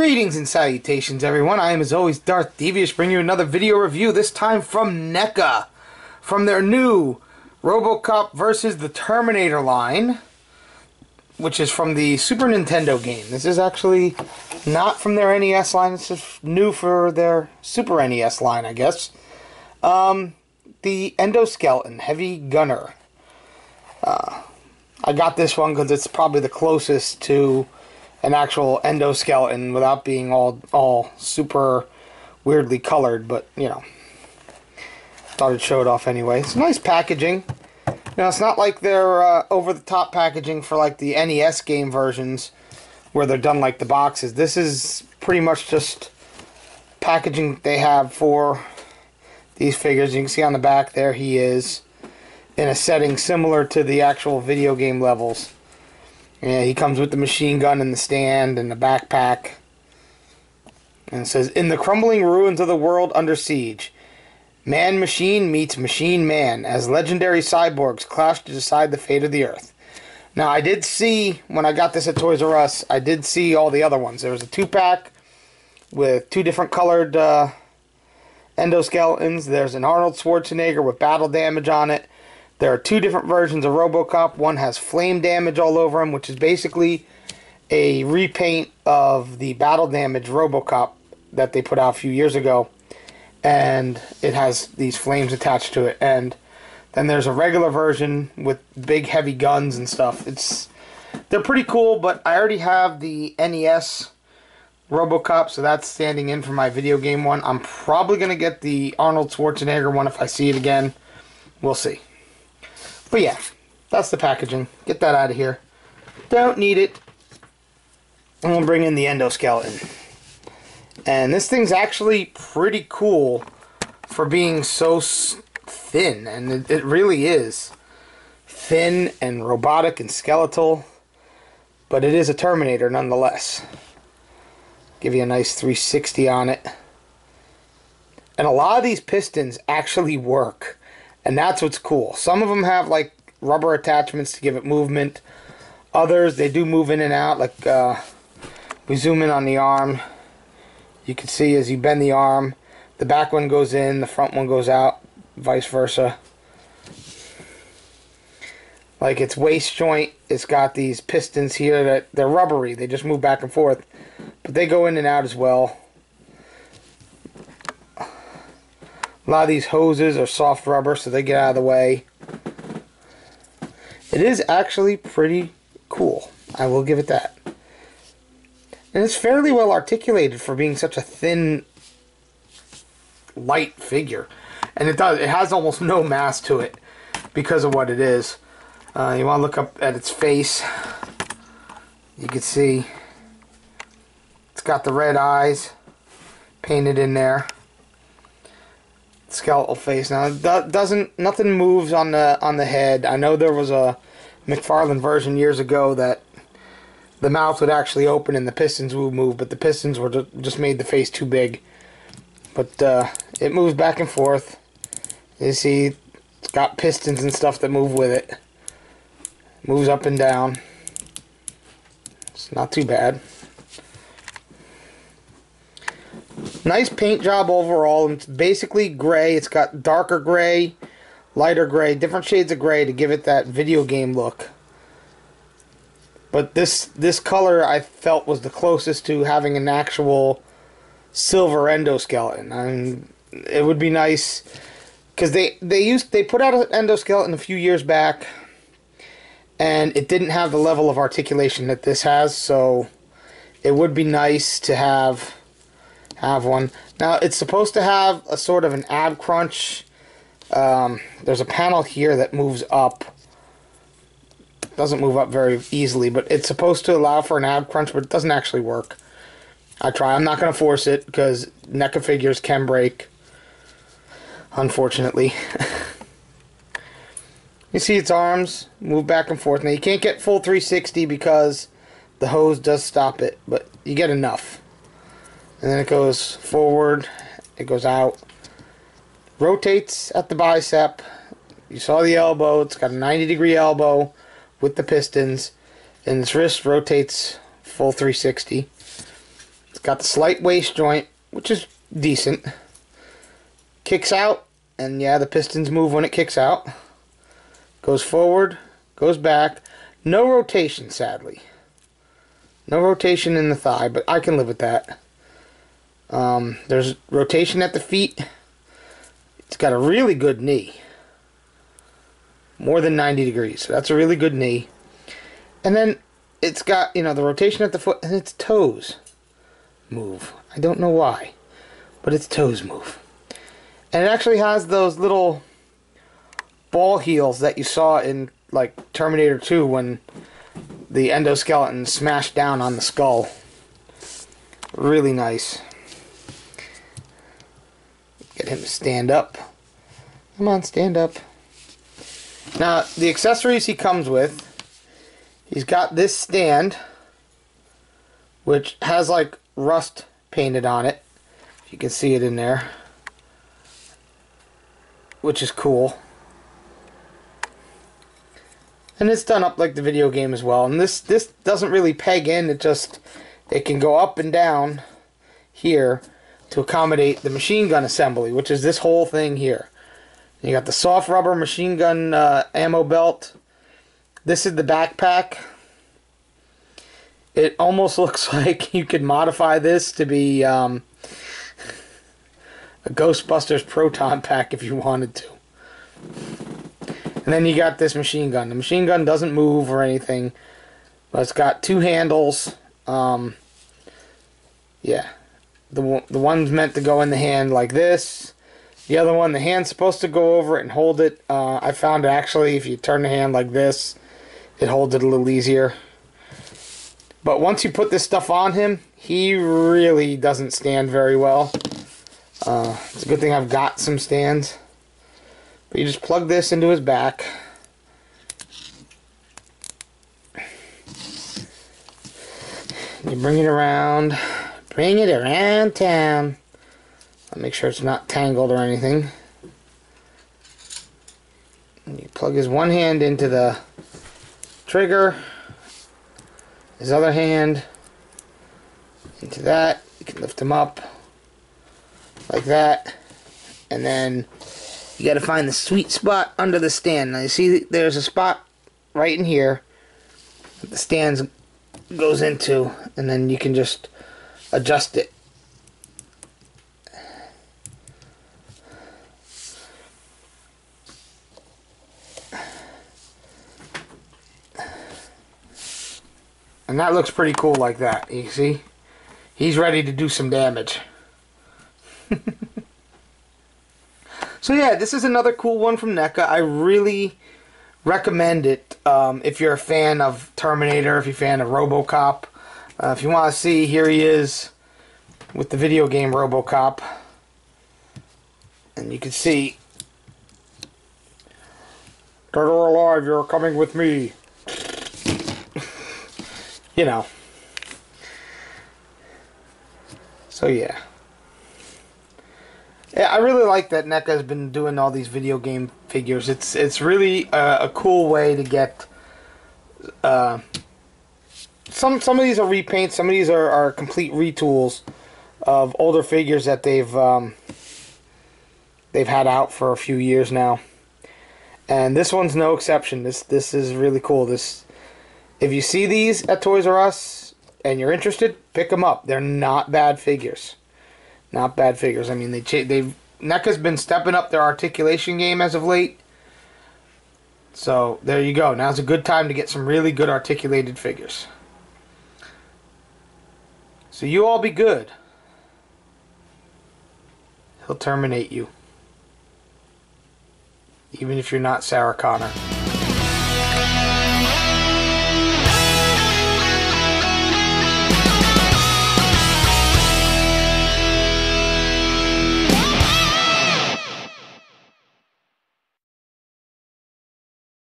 Greetings and salutations, everyone. I am, as always, Darth Devious, bringing you another video review, this time from NECA, from their new RoboCop versus the Terminator line, which is from the Super Nintendo game. This is actually not from their NES line. This is new for their Super NES line, I guess. The Endoskeleton Heavy Gunner. I got this one because it's probably the closest to an actual endoskeleton without being all super weirdly colored, but you know, thought I'd show it off anyway. It's nice packaging. You know, it's not like they're over-the-top packaging for like the NES game versions where they're done like the boxes. This is pretty much just packaging they have for these figures. You can see on the back there he is in a setting similar to the actual video game levels. Yeah, he comes with the machine gun and the stand and the backpack. And it says, in the crumbling ruins of the world under siege, man-machine meets machine-man as legendary cyborgs clash to decide the fate of the Earth. Now, I did see, when I got this at Toys R Us, I did see all the other ones. There was a 2-pack with 2 different colored endoskeletons. There's an Arnold Schwarzenegger with battle damage on it. There are 2 different versions of RoboCop. One has flame damage all over him, which is basically a repaint of the battle damage RoboCop that they put out a few years ago. And it has these flames attached to it. And then there's a regular version with big heavy guns and stuff. They're pretty cool, but I already have the NES RoboCop, so that's standing in for my video game one. I'm probably going to get the Arnold Schwarzenegger one if I see it again. We'll see. But yeah, that's the packaging. Get that out of here. Don't need it. I'm going to bring in the endoskeleton. And this thing's actually pretty cool for being so thin. And it really is. Thin and robotic and skeletal. But it is a Terminator nonetheless. Give you a nice 360 on it. And a lot of these pistons actually work. And that's what's cool. Some of them have like rubber attachments to give it movement. Others, they do move in and out. Like we zoom in on the arm. You can see as you bend the arm, the back one goes in, the front one goes out, vice versa. Like its waist joint, it's got these pistons here that they're rubbery. They just move back and forth. But they go in and out as well. A lot of these hoses are soft rubber, so they get out of the way. It is actually pretty cool. I will give it that. And it's fairly well articulated for being such a thin, light figure. And it has almost no mass to it because of what it is. You want to look up at its face. You can see it's got the red eyes painted in there. Skeletal face. Now nothing moves on the head. I know there was a McFarlane version years ago that the mouth would actually open and the pistons would move, but the pistons were just made the face too big. But it moves back and forth. You see, it's got pistons and stuff that move with it. Moves up and down. It's not too bad. Nice paint job overall. It's basically gray. It's got darker gray, lighter gray, different shades of gray to give it that video game look. But this color I felt was the closest to having an actual silver endoskeleton. I mean, it would be nice because they put out an endoskeleton a few years back, and it didn't have the level of articulation that this has. So it would be nice to have one. Now it's supposed to have a sort of an ab crunch. There's a panel here that moves up. Doesn't move up very easily, but it's supposed to allow for an ab crunch, but it doesn't actually work. I'm not going to force it because NECA figures can break, unfortunately. You see its arms move back and forth. Now you can't get full 360 because the hose does stop it, but you get enough. And then it goes forward, it goes out, rotates at the bicep. You saw the elbow, it's got a 90-degree elbow with the pistons, and its wrist rotates full 360. got the slight waist joint, which is decent. Kicks out, and yeah, the pistons move when it kicks out. Goes forward, goes back. No rotation, sadly. No rotation in the thigh, but I can live with that. There's rotation at the feet. It's got a really good knee. More than 90 degrees, so that's a really good knee. And then it's got, you know, the rotation at the foot, and its toes move. I don't know why, but its toes move. And it actually has those little ball heels that you saw in, like, Terminator 2 when the Endoskeleton smashed down on the skull. Really nice. Get him to stand up. Come on, stand up. Now, the accessories he comes with, he's got this stand, which has, like, rust painted on it. If you can see it in there. Which is cool. And it's done up like the video game as well. And this doesn't really peg in. It can go up and down here to accommodate the machine gun assembly, which is this whole thing here. You got the soft rubber machine gun ammo belt. This is the backpack. It almost looks like you could modify this to be a Ghostbusters proton pack if you wanted to. And then you got this machine gun. The machine gun doesn't move or anything, but it's got two handles. Yeah, the one's meant to go in the hand like this. The other one, the hand's supposed to go over it and hold it. I found actually if you turn the hand like this, it holds it a little easier. But once you put this stuff on him, he really doesn't stand very well. It's a good thing I've got some stands. But you just plug this into his back. You bring it around. Bring it around town. I'll make sure it's not tangled or anything. And you plug his one hand into the trigger. His other hand into that. You can lift him up like that. And then you got to find the sweet spot under the stand. Now you see there's a spot right in here that the stand goes into, and then you can just adjust it. And that looks pretty cool like that. You see? He's ready to do some damage. So yeah, this is another cool one from NECA. I really recommend it if you're a fan of Terminator, if you're a fan of RoboCop. If you want to see, here he is with the video game RoboCop. And you can see, dead or alive, you're coming with me. You know. So yeah. Yeah, I really like that NECA has been doing all these video game figures. It's really a cool way to get. Some of these are repaints. Some of these are complete retools of older figures that they've had out for a few years now. And this one's no exception. This is really cool. If you see these at Toys R Us and you're interested, pick them up. They're not bad figures. Not bad figures. I mean, NECA's been stepping up their articulation game as of late. So, there you go. Now's a good time to get some really good articulated figures. So, you all be good. He'll terminate you. Even if you're not Sarah Connor.